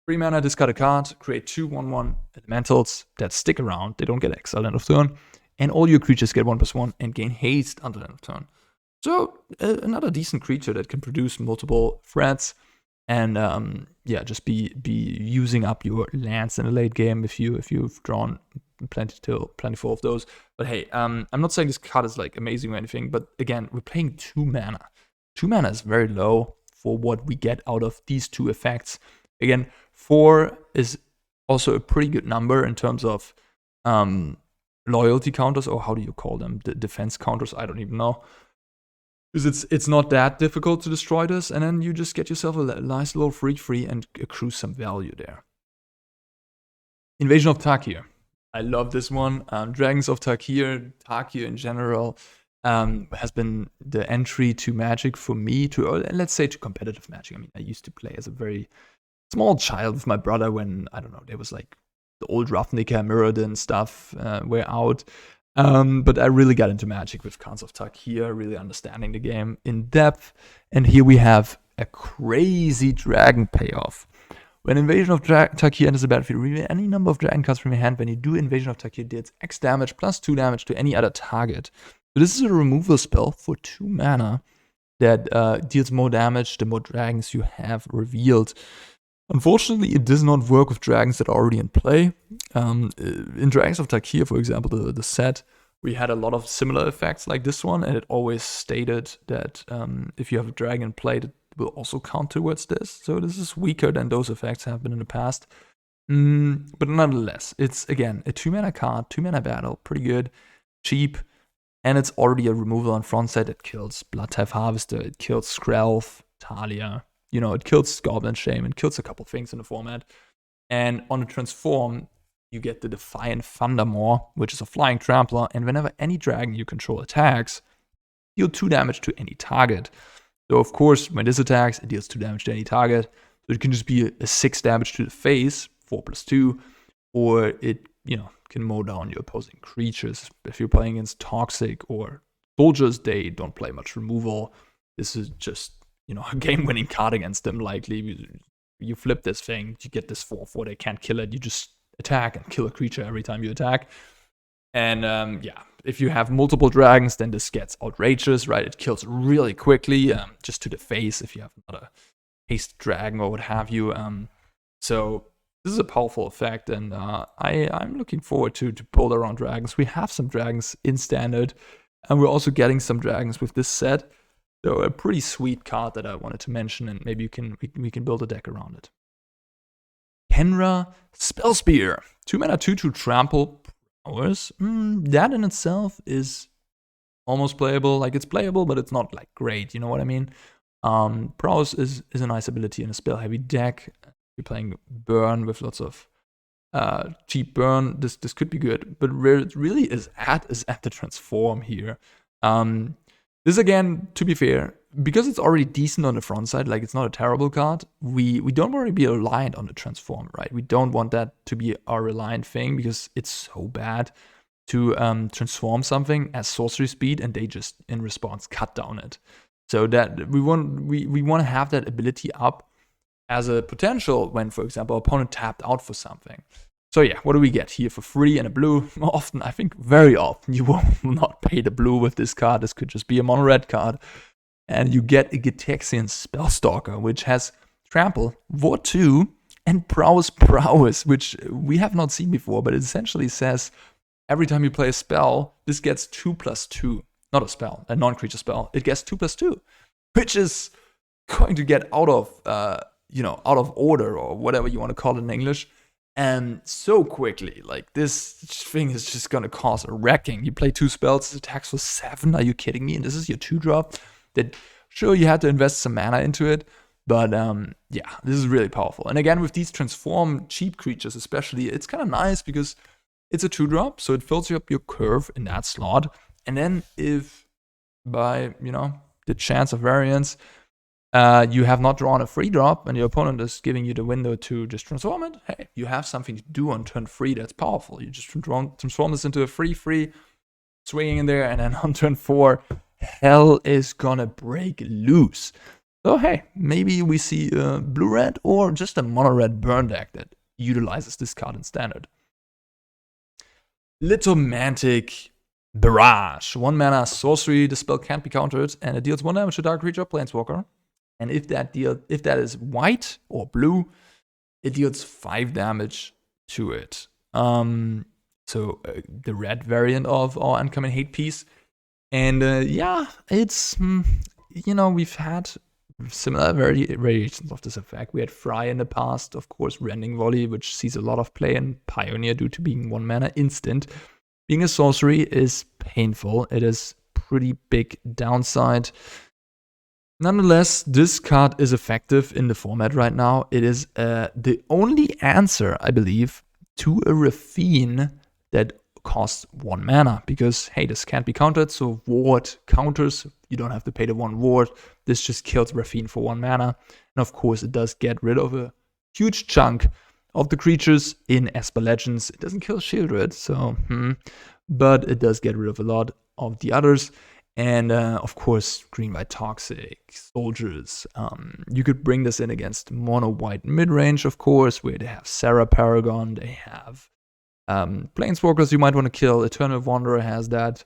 3 mana, discard a card, create 2 1/1 elementals that stick around. They don't get exiled end of turn, and all your creatures get 1/1 and gain haste until end of turn. So another decent creature that can produce multiple threats, and just be using up your lands in the late game if you've drawn plentiful of those. But hey, I'm not saying this card is like amazing or anything, but again, we're playing 2 mana. 2 mana is very low for what we get out of these 2 effects. Again, 4 is also a pretty good number in terms of loyalty counters, or how do you call them? The defense counters, I don't even know. Because it's not that difficult to destroy this, and then you just get yourself a nice little free and accrue some value there. Invasion of Tarkir. I love this one. Dragons of Tarkir in general, has been the entry to Magic for me, let's say to competitive Magic. I mean, I used to play as a very small child with my brother when, I don't know, there was like the old Ravnica, Mirrodin stuff were out. But I really got into Magic with Khans of Tarkir, really understanding the game in depth. And here we have a crazy dragon payoff. When Invasion of Tarkir enters the battlefield, reveal any number of dragon cards from your hand. When you do Invasion of Tarkir, deals X damage plus 2 damage to any other target. So this is a removal spell for 2 mana that deals more damage the more dragons you have revealed. Unfortunately, it does not work with dragons that are already in play. In Dragons of Tarkir, for example, the set, we had a lot of similar effects like this one, and it always stated that if you have a dragon in play, it will also count towards this. So this is weaker than those effects have been in the past. But nonetheless, it's, again, a 2-mana card, 2-mana battle, pretty good, cheap, and it's already a removal on front side that kills Bloodtithe Harvester, it kills Skrelv, Talia, you know, it kills Goblin Shaman, it kills a couple things in the format. And on the transform, you get the Defiant Thundermaw, which is a flying trampler, and whenever any dragon you control attacks, deal 2 damage to any target. So of course, when this attacks, it deals 2 damage to any target. So it can just be a 6 damage to the face, 4+2, or it, you know, can mow down your opposing creatures. If you're playing against Toxic or Soldiers, they don't play much removal. This is just, you know, a game-winning card against them, likely. You flip this thing, you get this 4/4, they can't kill it, you just attack and kill a creature every time you attack. And yeah, if you have multiple dragons, then this gets outrageous, right? It kills really quickly, just to the face if you have not a haste dragon or what have you. So this is a powerful effect, and I'm looking forward to build around dragons. We have some dragons in standard, and we're also getting some dragons with this set. So a pretty sweet card that I wanted to mention, and maybe we can build a deck around it. Khenra Spellspear, 2-mana 2/2 trample prowess. That in itself is almost playable. Like, it's playable, but it's not like great. You know what I mean? Prowess is a nice ability in a spell-heavy deck. If you're playing burn with lots of cheap burn, this could be good. But where it really is at the transform here. This, again, to be fair, because it's already decent on the front side, like, it's not a terrible card, we don't want to be reliant on the transform, right? We don't want that to be our reliant thing, because it's so bad to transform something as sorcery speed, and they just, in response, cut down it. So that we want to have that ability up as a potential when, for example, opponent tapped out for something. So yeah, what do we get here for free and a blue? Often, I think very often, you will not pay the blue with this card. This could just be a mono-red card. And you get a Gitaxian Spellstalker, which has Trample, Ward 2, and Prowess, which we have not seen before, but it essentially says every time you play a spell, this gets 2+2. Not a spell, a non-creature spell. It gets 2+2, which is going to get out of, out of order, or whatever you want to call it in English. And so quickly, like, this thing is just gonna cause a wrecking. You play 2 spells, it attacks for 7. Are you kidding me? And this is your 2-drop. That, sure, you had to invest some mana into it, but yeah, this is really powerful. And again, with these transform cheap creatures, especially, it's kind of nice because it's a 2-drop, so it fills you up your curve in that slot. And then if by the chance of variance, you have not drawn a free drop, and your opponent is giving you the window to just transform it, hey, you have something to do on turn 3 that's powerful. You just transform this into a free swinging in there, and then on turn 4, hell is gonna break loose. So hey, maybe we see a blue-red or just a mono-red burn deck that utilizes this card in standard. Litomantic Barrage. 1 mana sorcery, the spell can't be countered, and it deals 1 damage to target creature or planeswalker. And if that is white or blue, it deals 5 damage to it. So the red variant of our Uncommon Hate piece. And yeah, it's, we've had similar variations of this effect. We had Fry in the past, of course, Rending Volley, which sees a lot of play in Pioneer due to being 1 mana instant. Being a sorcery is painful. It is pretty big downside. Nonetheless, this card is effective in the format right now. It is the only answer, I believe, to a Raffine that costs 1 mana, because hey, this can't be countered, so ward counters. You don't have to pay the 1 ward. This just kills Raffine for 1 mana. And of course, it does get rid of a huge chunk of the creatures in Esper Legends. It doesn't kill Sheoldred, so but it does get rid of a lot of the others. And of course, green-white toxic, soldiers. You could bring this in against mono-white mid-range, of course, where they have Sarah Paragon, they have Planeswalkers you might want to kill. Eternal Wanderer has that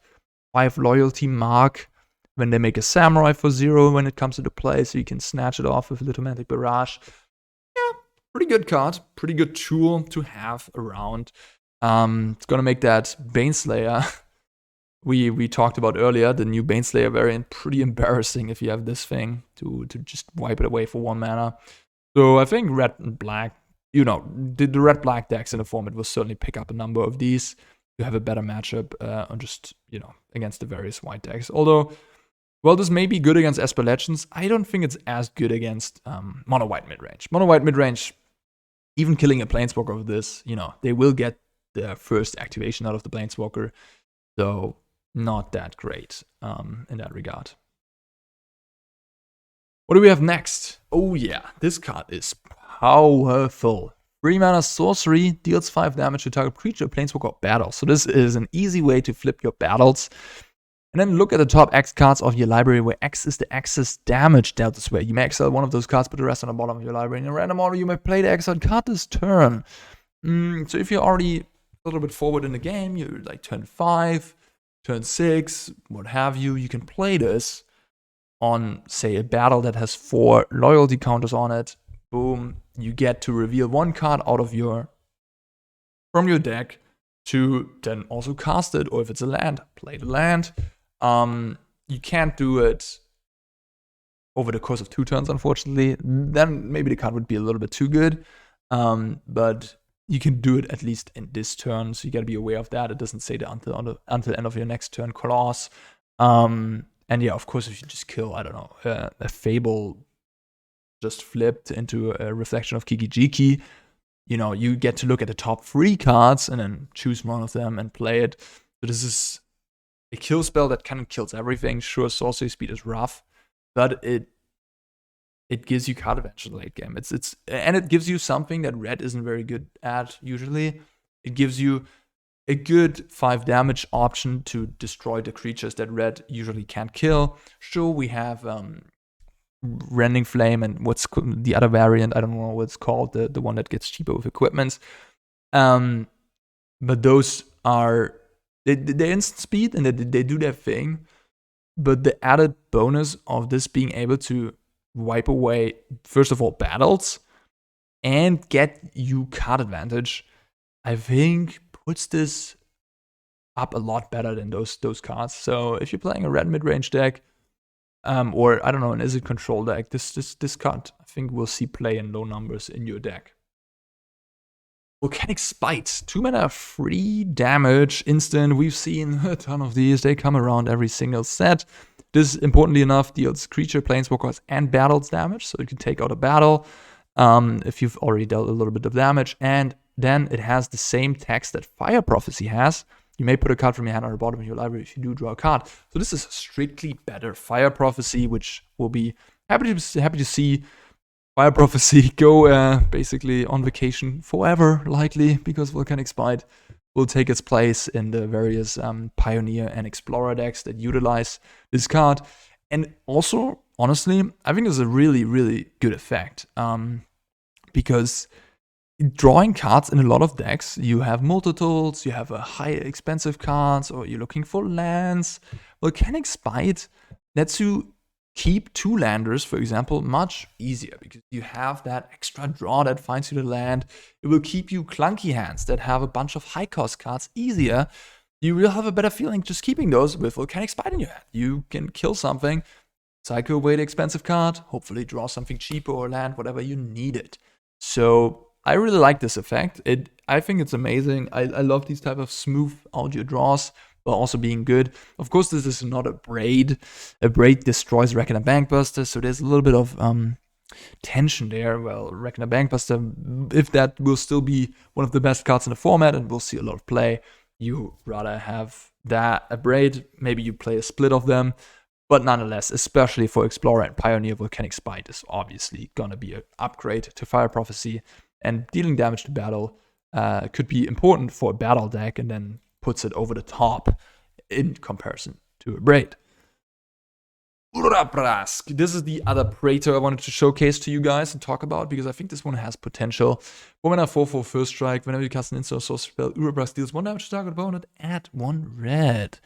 5 loyalty mark when they make a Samurai for 0 when it comes into play, so you can snatch it off with Lithomantic Barrage. Yeah, pretty good card, pretty good tool to have around. It's gonna make that Baneslayer we talked about earlier, the new Baneslayer variant, pretty embarrassing if you have this thing to just wipe it away for 1 mana. So I think red and black, you know, the red-black decks in the format will certainly pick up a number of these to have a better matchup on just, you know, against the various white decks. Although, well, this may be good against Esper Legends. I don't think it's as good against mono-white midrange. Mono-white midrange, even killing a Planeswalker with this, you know, they will get the first activation out of the Planeswalker. So not that great in that regard. What do we have next? Oh yeah, this card is powerful. 3 mana sorcery, deals 5 damage to target creature, planeswalker, or battle. So this is an easy way to flip your battles. And then look at the top X cards of your library, where X is the excess damage dealt this way. You may exile one of those cards, put the rest on the bottom of your library. In a random order, you may play the exiled card this turn. So if you're already a little bit forward in the game, you're like turn 5, turn 6, what have you, you can play this on, say, a battle that has 4 loyalty counters on it. Boom, you get to reveal 1 card out of from your deck to then also cast it, or if it's a land, play the land. You can't do it over the course of 2 turns, unfortunately. Then maybe the card would be a little bit too good. But you can do it at least in this turn, so you gotta be aware of that. It doesn't say the until end of your next turn clause. And yeah, of course, if you just kill, I don't know, a Fable just flipped into a Reflection of Kiki-Jiki, you know, you get to look at the top 3 cards and then choose one of them and play it. So this is a kill spell that kind of kills everything. Sure, sorcery speed is rough, but it gives you card advantage in the late game. And it gives you something that red isn't very good at usually. It gives you a good 5 damage option to destroy the creatures that red usually can't kill. Sure, we have Rending Flame and what's the other variant, I don't know what it's called, the one that gets cheaper with equipment. But those are, they're instant speed and they do their thing. But the added bonus of this being able to wipe away, first of all, battles and get you card advantage, I think puts this up a lot better than those cards. So if you're playing a red mid-range deck, or I don't know, an Izzet control deck, this card I think we'll see play in low numbers in your deck. Volcanic Spite, 2 mana, 3 damage, instant. We've seen a ton of these. They come around every single set. This, importantly enough, deals creature, planeswalkers, and battles damage, so you can take out a battle if you've already dealt a little bit of damage. And then it has the same text that Fire Prophecy has. You may put a card from your hand on the bottom of your library if you do draw a card. So this is strictly better Fire Prophecy, which will be happy to see Fire Prophecy go basically on vacation forever, likely, because Volcanic Spite will take its place in the various Pioneer and Explorer decks that utilize this card. And also, honestly, I think it's a really, really good effect. Because drawing cards in a lot of decks, you have multitools, you have a high expensive cards, or you're looking for lands. Volcanic Spite lets you keep 2 landers, for example, much easier because you have that extra draw that finds you the land. It will keep you clunky hands that have a bunch of high cost cards easier. You will have a better feeling just keeping those with Volcanic Spite in your hand. You can kill something, cycle away the expensive card, hopefully draw something cheaper or land, whatever you need it. So I really like this effect. I think it's amazing. I love these type of smooth out your draws while also being good. Of course, this is not a braid. A braid destroys Reckoner Bankbuster, so there's a little bit of tension there. Well, Reckoner Bankbuster, if that will still be one of the best cards in the format and we'll see a lot of play, you rather have that, a braid. Maybe you play a split of them. But nonetheless, especially for Explorer and Pioneer, Volcanic Spite is obviously gonna be an upgrade to Fire Prophecy. And dealing damage to battle could be important for a battle deck and then puts it over the top in comparison to a braid. Urabrask. This is the other Praetor I wanted to showcase to you guys and talk about because I think this one has potential. 4 mana 4/4 first strike. Whenever you cast an instant or sorcery spell, Urabrask deals 1 damage to target opponent at 1 red.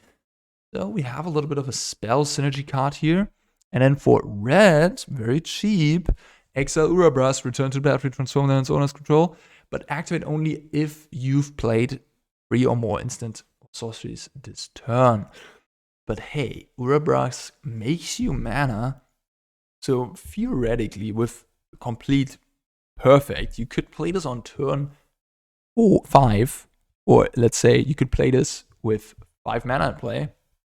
So we have a little bit of a spell synergy card here. And then for red, very cheap, exile Urabrask, return to the battlefield, transform them into owner's control, but activate only if you've played 3 or more instant sorceries this turn. But hey, Urabrask makes you mana, so theoretically, with complete perfect, you could play this on turn 5, or let's say you could play this with 5 mana in play,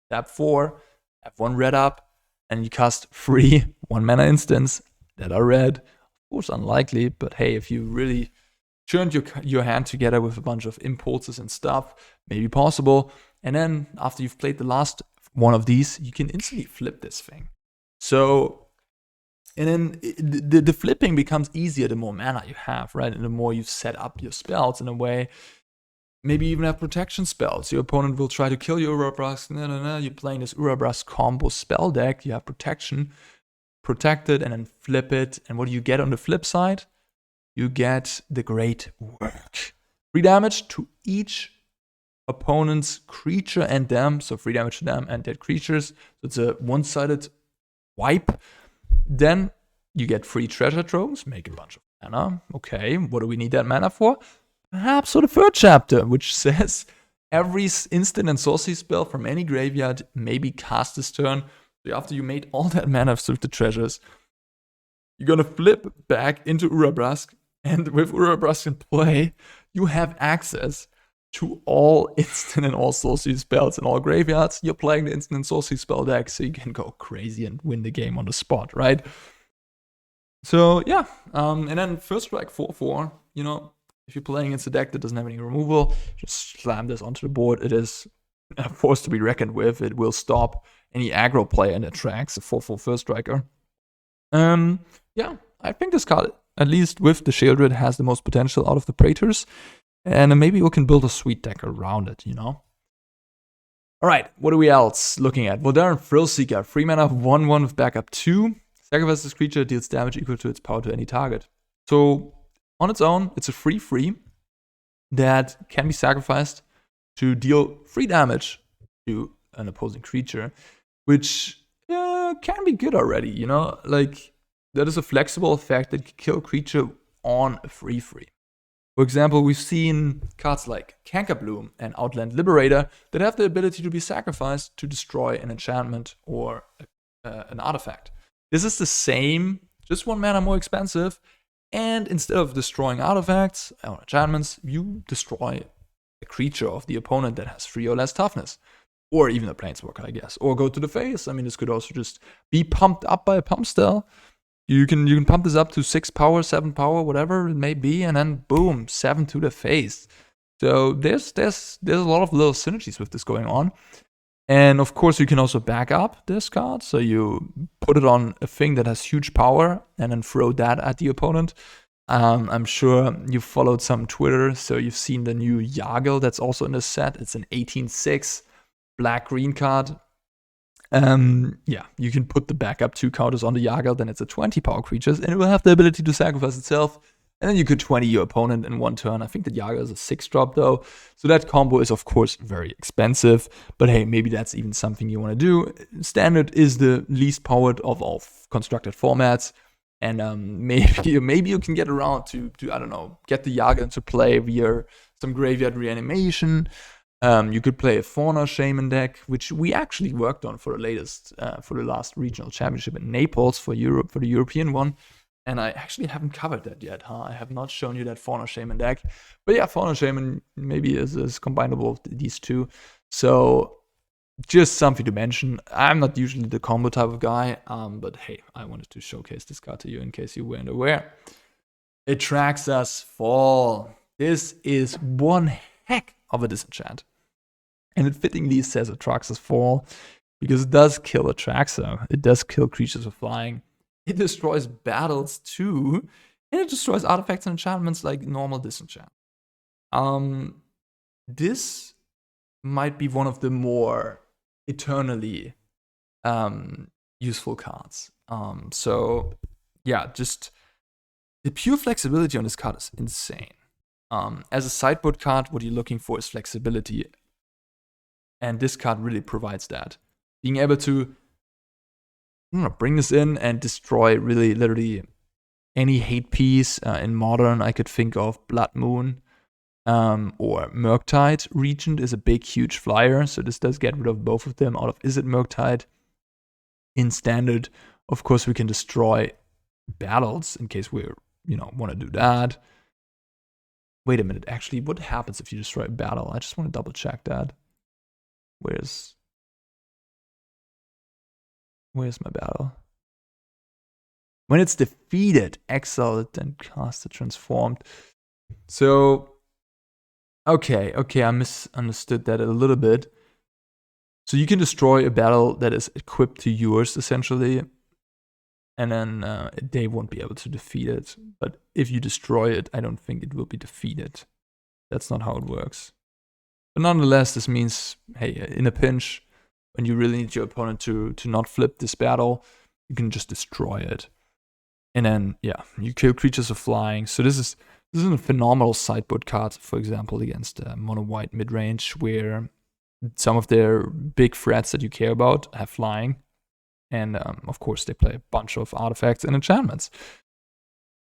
tap 4, have 1 red up, and you cast 3 1 mana instants that are red. Of course, unlikely, but hey, if you really turned your hand together with a bunch of impulses and stuff, maybe possible. And then after you've played the last one of these, you can instantly flip this thing. So, and then the flipping becomes easier the more mana you have, right? And the more you set up your spells in a way. Maybe even have protection spells. Your opponent will try to kill your Urabrask. No. You're playing this Urabrask combo spell deck. You have protection, protect it, and then flip it. And what do you get on the flip side? You get the great work. 3 damage to each opponent's creature and them. So 3 damage to them and dead creatures. So it's a one-sided wipe. Then you get 3 treasure troves. Make a bunch of mana. Okay, what do we need that mana for? Perhaps for the 3rd chapter, which says every instant and sorcery spell from any graveyard may be cast this turn. So after you made all that mana with the treasures, you're gonna flip back into Urabrask, and with Urabrask in play, you have access to all instant and all sorcery spells in all graveyards. You're playing the instant and sorcery spell deck, so you can go crazy and win the game on the spot, right? So yeah, and then first strike 4/4, you know, if you're playing against a deck that doesn't have any removal, just slam this onto the board. It is a force to be reckoned with. It will stop any aggro player in the tracks, a 4/4 first striker. Yeah, I think this card, at least with the Sheoldred, has the most potential out of the Praetors. And maybe we can build a sweet deck around it, you know? Alright, what are we else looking at? Voldaren Thrillseeker, 3 mana, 1/1 with backup 2. Sacrifice this creature, deals damage equal to its power to any target. So, on its own, it's a 3/3 that can be sacrificed to deal 3 damage to an opposing creature, which can be good already, you know? Like, that is a flexible effect that can kill a creature on a 3/3. For example, we've seen cards like Cankerbloom and Outland Liberator that have the ability to be sacrificed to destroy an enchantment or an artifact. This is the same, just 1 mana more expensive, and instead of destroying artifacts or enchantments, you destroy a creature of the opponent that has 3 or less toughness. Or even a planeswalker, I guess. Or go to the face. I mean, this could also just be pumped up by a pump spell. You can pump this up to 6 power, 7 power, whatever it may be, and then boom, 7 to the face. So there's a lot of little synergies with this going on. And of course, you can also back up this card. So you put it on a thing that has huge power and then throw that at the opponent. I'm sure you followed some Twitter, so you've seen the new Yargle that's also in this set. It's an 18/6 black-green card. Yeah, you can put the backup 2 counters on the Yargle, then it's a 20 power creature, and it will have the ability to sacrifice itself. And then you could 20 your opponent in 1 turn. I think the Yargle is a 6-drop though. So that combo is of course very expensive. But hey, maybe that's even something you want to do. Standard is the least powered of all constructed formats. And maybe you can get around to I don't know, get the Yargle into play via some graveyard reanimation. You could play a Fauna Shaman deck, which we actually worked on for the last regional championship in Naples for Europe, for the European one. And I actually haven't covered that yet, huh? I have not shown you that Fauna Shaman deck. But yeah, Fauna Shaman maybe is combinable with these two. So just something to mention. I'm not usually the combo type of guy, but hey, I wanted to showcase this card to you in case you weren't aware. Atraxas Fall. This is one heck of a disenchant. And it fittingly says Atraxas Fall because it does kill Atraxa. It does kill creatures with flying. It destroys battles too, and it destroys artifacts and enchantments like normal disenchant. This might be one of the more eternally useful cards. So yeah, just the pure flexibility on this card is insane. As a sideboard card, what you're looking for is flexibility, and this card really provides that. Being able to bring this in and destroy really literally any hate piece in Modern. I could think of Blood Moon or Murktide. Regent is a big, huge flyer, so this does get rid of both of them out of Is It Murktide. In Standard, of course, we can destroy battles in case we want to do that. Wait a minute, actually, what happens if you destroy a battle? I just want to double check that. Where's my battle? When it's defeated, exiled, and casted, transformed. So, okay, I misunderstood that a little bit. So you can destroy a battle that is equipped to yours, essentially, and then they won't be able to defeat it. But if you destroy it, I don't think it will be defeated. That's not how it works. But nonetheless, this means, hey, in a pinch, when you really need your opponent to not flip this battle, you can just destroy it. And then, yeah, you kill creatures of flying. So this is a phenomenal sideboard card, for example, against mono-white midrange, where some of their big threats that you care about have flying. And, of course, they play a bunch of artifacts and enchantments.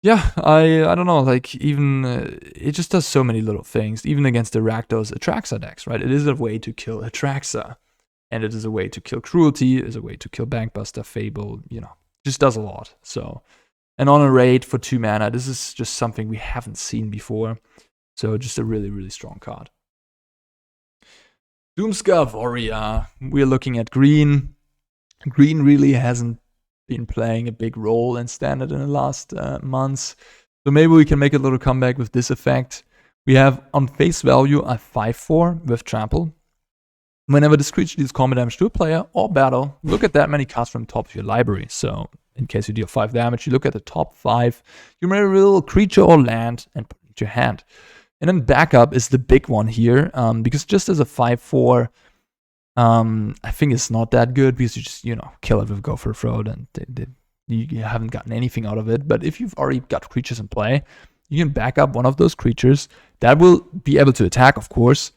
Yeah, I don't know, like, even, it just does so many little things, even against the Rakdos Atraxa decks, right? It is a way to kill Atraxa, and it is a way to kill Cruelty, it is a way to kill Bankbuster, Fable, just does a lot, so. And on a raid for 2 mana, this is just something we haven't seen before, so just a really, really strong card. Doomscar Warrior, we're looking at green. Green really hasn't been playing a big role in Standard in the last months. So maybe we can make a little comeback with this effect. We have on face value a 5/4 with trample. Whenever this creature deals combat damage to a player or battle, look at that many cards from the top of your library. So in case you deal 5 damage, you look at the top 5, you may reveal a creature or land and put it into your hand. And then backup is the big one here, because just as a 5/4, I think it's not that good because you just, kill it with Go for a Throat and you haven't gotten anything out of it. But if you've already got creatures in play, you can back up one of those creatures. That will be able to attack, of course.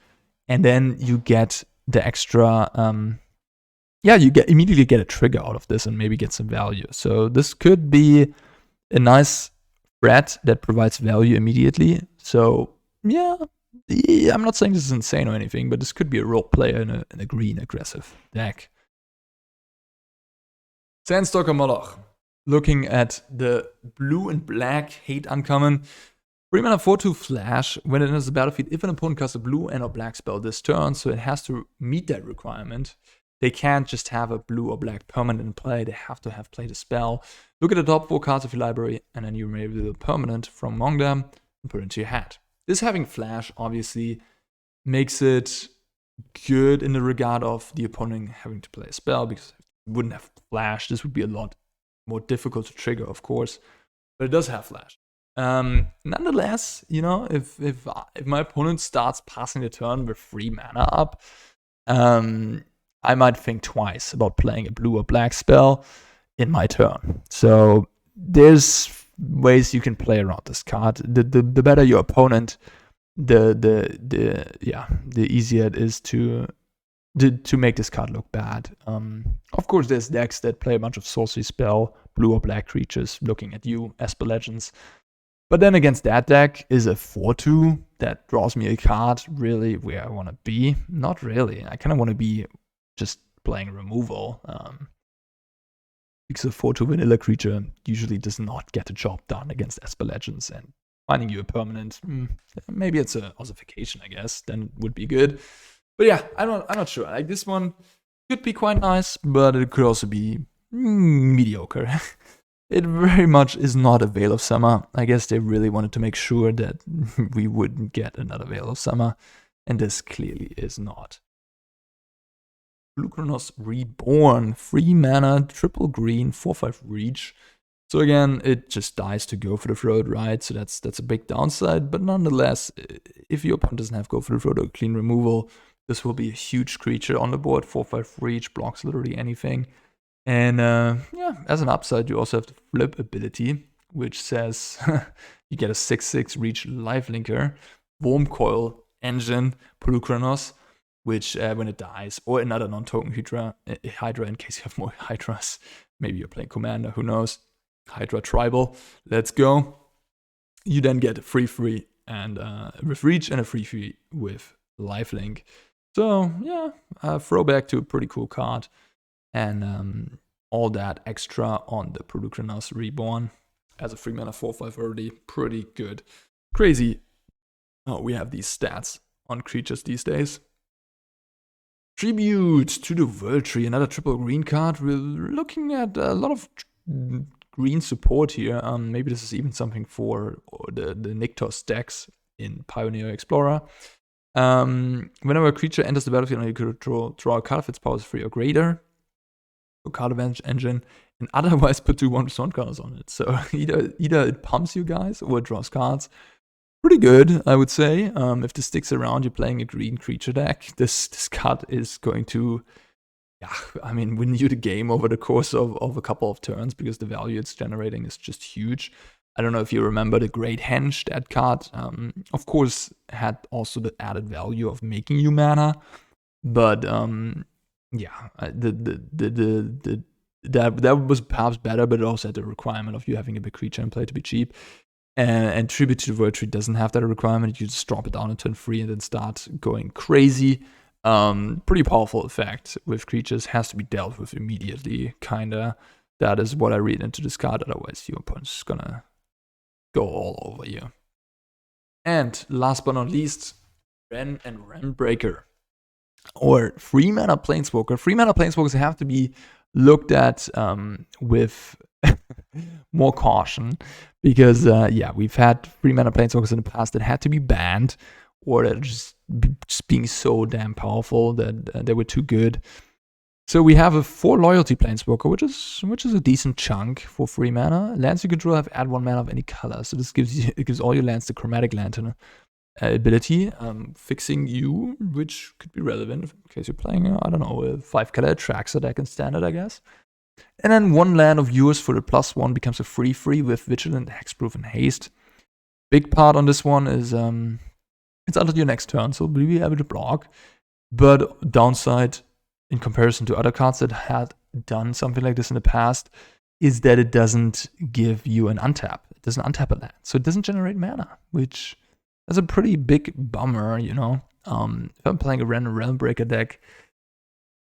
And then you get the extra, you immediately get a trigger out of this and maybe get some value. So this could be a nice threat that provides value immediately. So, yeah. I'm not saying this is insane or anything, but this could be a role player in a green aggressive deck. Sandstalker Moloch. Looking at the blue and black hate uncommon. 3 mana 4/2 flash. When it enters the battlefield, if an opponent casts a blue and or black spell this turn, so it has to meet that requirement. They can't just have a blue or black permanent in play. They have to have played a spell. Look at the top 4 cards of your library, and then you may reveal a permanent from among them and put it into your hand. This having flash obviously makes it good in the regard of the opponent having to play a spell, because if it wouldn't have flash, this would be a lot more difficult to trigger, of course. But it does have flash. Nonetheless, if my opponent starts passing the turn with 3 mana up, I might think twice about playing a blue or black spell in my turn. So there's ways you can play around this card. The better your opponent, the easier it is to make this card look bad. Of course, there's decks that play a bunch of sorcery spell, blue or black creatures looking at you, Esper Legends. But then against that deck is a 4/2 that draws me a card really where I want to be. Not really. I kind of want to be just playing removal. Because a 4/2 vanilla creature usually does not get the job done against Esper Legends, and finding you a permanent, maybe it's a ossification, I guess, then would be good. But yeah, I'm not sure. Like, this one could be quite nice, but it could also be mediocre. It very much is not a Veil of Summer. I guess they really wanted to make sure that we wouldn't get another Veil of Summer, and this clearly is not. Luchronos Reborn, 3 mana, triple green, 4/5 reach. So again, it just dies to Go for the Throat, right? So that's a big downside. But nonetheless, if your opponent doesn't have Go for the Throat or clean removal, this will be a huge creature on the board. 4/5 reach, blocks literally anything. And yeah, as an upside, you also have the flip ability, which says you get a 6/6 reach lifelinker, Worm Coil Engine, Polukranos, which when it dies, or another non-token Hydra in case you have more Hydras. Maybe you're playing Commander, who knows? Hydra Tribal, let's go. You then get a free and with reach and a free with lifelink. So yeah, throwback to a pretty cool card. And all that extra on the Polukranos Reborn as a 3-mana 4/5 early, pretty good. Crazy. Oh, we have these stats on creatures these days. Tribute to the World Tree, another triple green card. We're looking at a lot of green support here. Maybe this is even something for the Nykthos decks in Pioneer Explorer. Whenever a creature enters the battlefield, you could draw a card if its power is 3 or greater. Card advantage engine, and otherwise put 2 1/1 cards on it. So either it pumps you guys or it draws cards. Pretty good, I would say. If this sticks around, you're playing a green creature deck. This card is going to, win you the game over the course of a couple of turns because the value it's generating is just huge. I don't know if you remember the Great Henge. That card, of course, had also the added value of making you mana, but that was perhaps better, but it also had the requirement of you having a big creature in play to be cheap. And Tribute to the World Tree doesn't have that requirement. You just drop it down on turn 3 and then start going crazy. Pretty powerful effect with creatures, has to be dealt with immediately, kinda. That is what I read into this card, otherwise your opponent's gonna go all over you. And last but not least, Wrenn and Wrenbreaker. Or 3-mana Planeswalker. 3-mana Planeswalkers have to be looked at with more caution because, we've had 3-mana Planeswalkers in the past that had to be banned or that just being so damn powerful that they were too good. So we have a 4 loyalty Planeswalker, which is a decent chunk for 3 mana. Lands you control have add 1 mana of any color. So this gives all your lands the Chromatic Lantern ability, fixing you, which could be relevant in case you're playing, a 5-color Atraxa deck in Standard, I guess. And then 1 land of yours for the +1 becomes a 3/3 with Vigilant, Hexproof, and Haste. Big part on this one is it's until your next turn, so we'll be able to block. But downside, in comparison to other cards that had done something like this in the past, is that it doesn't give you an untap. It doesn't untap a land, so it doesn't generate mana, which is a pretty big bummer, you know. If I'm playing a random Realmbreaker deck,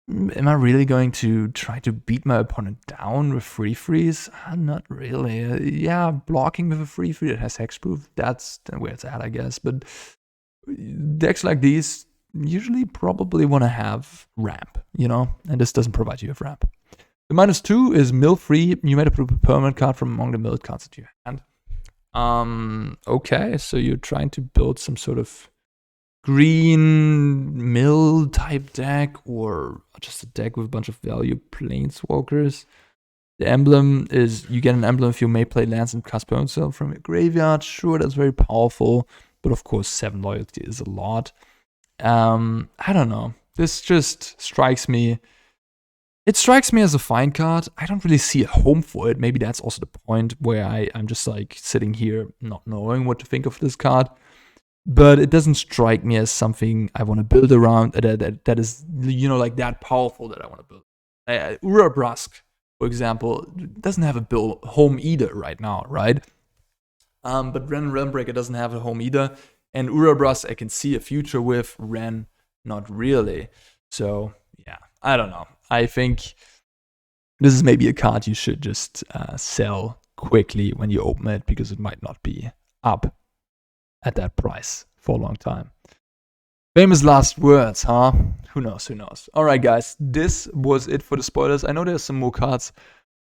am I really going to try to beat my opponent down with 3/3s? Not really. Blocking with a 3/3 that has hexproof, that's where it's at, I guess. But decks like these usually probably want to have ramp, you know, and this doesn't provide you with ramp. The -2 is mill free. You may put a permanent card from among the milled cards that you hand. Okay, so you're trying to build some sort of green mill type deck or just a deck with a bunch of value Planeswalkers. The emblem is you get an emblem if you may play lands and cast permanent spell from your graveyard. Sure, that's very powerful, but of course 7 loyalty is a lot. I don't know. This just strikes me. It strikes me as a fine card. I don't really see a home for it. Maybe that's also the point where I'm just like sitting here not knowing what to think of this card. But it doesn't strike me as something I want to build around that is, you know, like that powerful that I want to build. Urabrask, for example, doesn't have a build home either right now, right? But Wrenbreaker doesn't have a home either. And Urabrask I can see a future with. Wrenn, not really. So, yeah, I don't know. I think this is maybe a card you should just sell quickly when you open it because it might not be up at that price for a long time. Famous last words, huh? Who knows, who knows. All right, guys, this was it for the spoilers. I know there's some more cards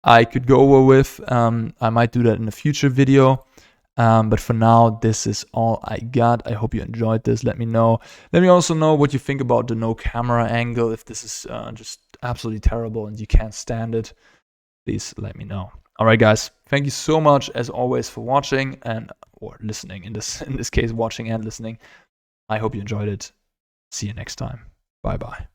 I could go over with. I might do that in a future video. But for now, this is all I got. I hope you enjoyed this. Let me know. Let me also know what you think about the no camera angle. If this is just absolutely terrible and you can't stand it, please let me know. All right, guys. Thank you so much, as always, for watching or listening. In this case, watching and listening. I hope you enjoyed it. See you next time. Bye-bye.